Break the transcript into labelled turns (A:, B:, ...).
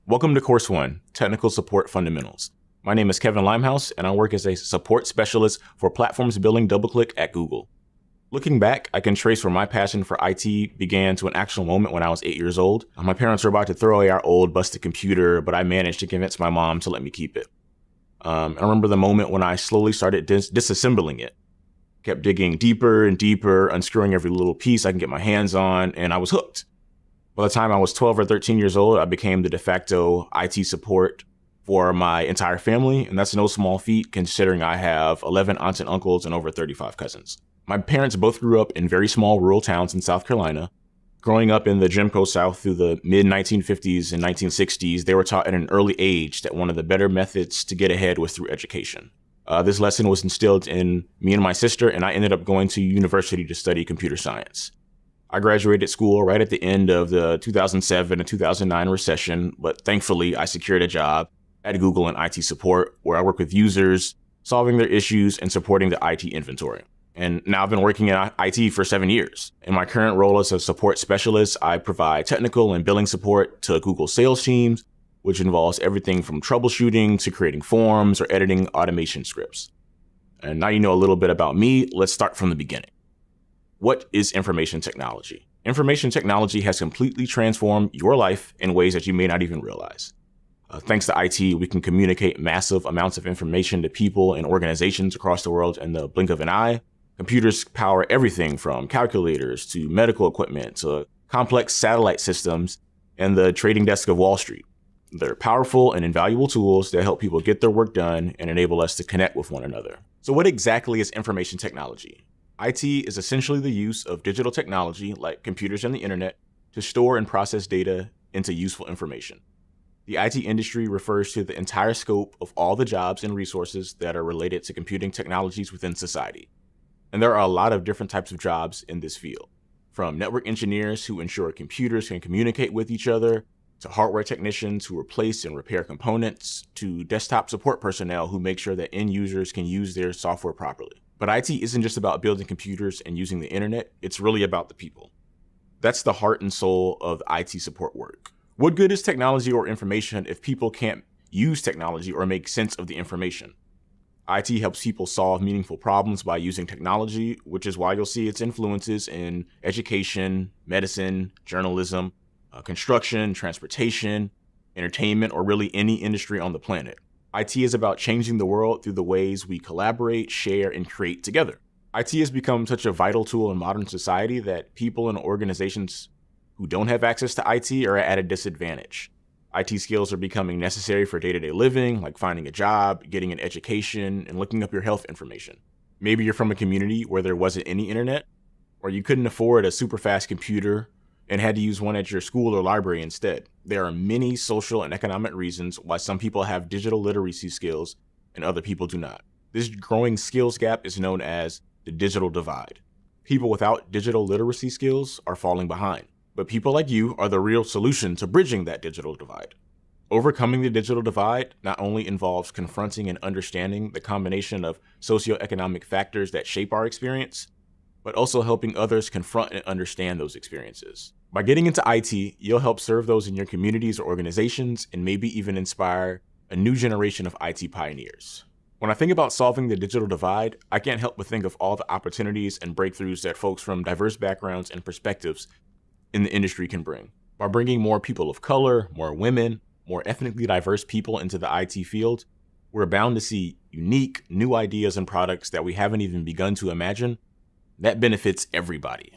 A: Welcome to Course 1, Technical Support Fundamentals. My name is Kevin Limehouse, and I work as a support specialist for platforms building DoubleClick at Google. Looking back, I can trace where my passion for IT began to an actual moment when I was 8 years old. My parents were about to throw away our old busted computer, but I managed to convince my mom to let me keep it. I remember the moment when I slowly started disassembling it. Kept digging deeper and deeper, unscrewing every little piece I can get my hands on, and I was hooked. By the time I was 12 or 13 years old, I became the de facto IT support for my entire family, and that's no small feat considering I have 11 aunts and uncles and over 35 cousins. My parents both grew up in very small rural towns in South Carolina. Growing up in the Jim Crow South through the mid-1950s and 1960s, they were taught at an early age that one of the better methods to get ahead was through education. This lesson was instilled in me and my sister, and I ended up going to university to study computer science. I graduated school right at the end of the 2007 and 2009 recession, but thankfully I secured a job at Google in IT support where I work with users, solving their issues and supporting the IT inventory. And now I've been working in IT for 7 years. In my current role as a support specialist, I provide technical and billing support to Google sales teams, which involves everything from troubleshooting to creating forms or editing automation scripts. And now you know a little bit about me, let's start from the beginning. What is information technology? Information technology has completely transformed your life in ways that you may not even realize. Thanks to IT, we can communicate massive amounts of information to people and organizations across the world in the blink of an eye. Computers power everything from calculators to medical equipment to complex satellite systems and the trading desk of Wall Street. They're powerful and invaluable tools that help people get their work done and enable us to connect with one another. So what exactly is information technology? IT is essentially the use of digital technology, like computers and the internet, to store and process data into useful information. The IT industry refers to the entire scope of all the jobs and resources that are related to computing technologies within society. And there are a lot of different types of jobs in this field, from network engineers who ensure computers can communicate with each other, to hardware technicians who replace and repair components, to desktop support personnel who make sure that end users can use their software properly. But IT isn't just about building computers and using the internet, it's really about the people. That's the heart and soul of IT support work. What good is technology or information if people can't use technology or make sense of the information? IT helps people solve meaningful problems by using technology, which is why you'll see its influences in education, medicine, journalism, construction, transportation, entertainment, or really any industry on the planet. IT is about changing the world through the ways we collaborate, share, and create together. IT has become such a vital tool in modern society that people and organizations who don't have access to IT are at a disadvantage. IT skills are becoming necessary for day-to-day living, like finding a job, getting an education, and looking up your health information. Maybe you're from a community where there wasn't any internet, or you couldn't afford a super fast computer and had to use one at your school or library instead. There are many social and economic reasons why some people have digital literacy skills and other people do not. This growing skills gap is known as the digital divide. People without digital literacy skills are falling behind, but people like you are the real solution to bridging that digital divide. Overcoming the digital divide not only involves confronting and understanding the combination of socioeconomic factors that shape our experience, but also helping others confront and understand those experiences. By getting into IT, you'll help serve those in your communities or organizations and maybe even inspire a new generation of IT pioneers. When I think about solving the digital divide, I can't help but think of all the opportunities and breakthroughs that folks from diverse backgrounds and perspectives in the industry can bring. By bringing more people of color, more women, more ethnically diverse people into the IT field, we're bound to see unique, new ideas and products that we haven't even begun to imagine. That benefits everybody.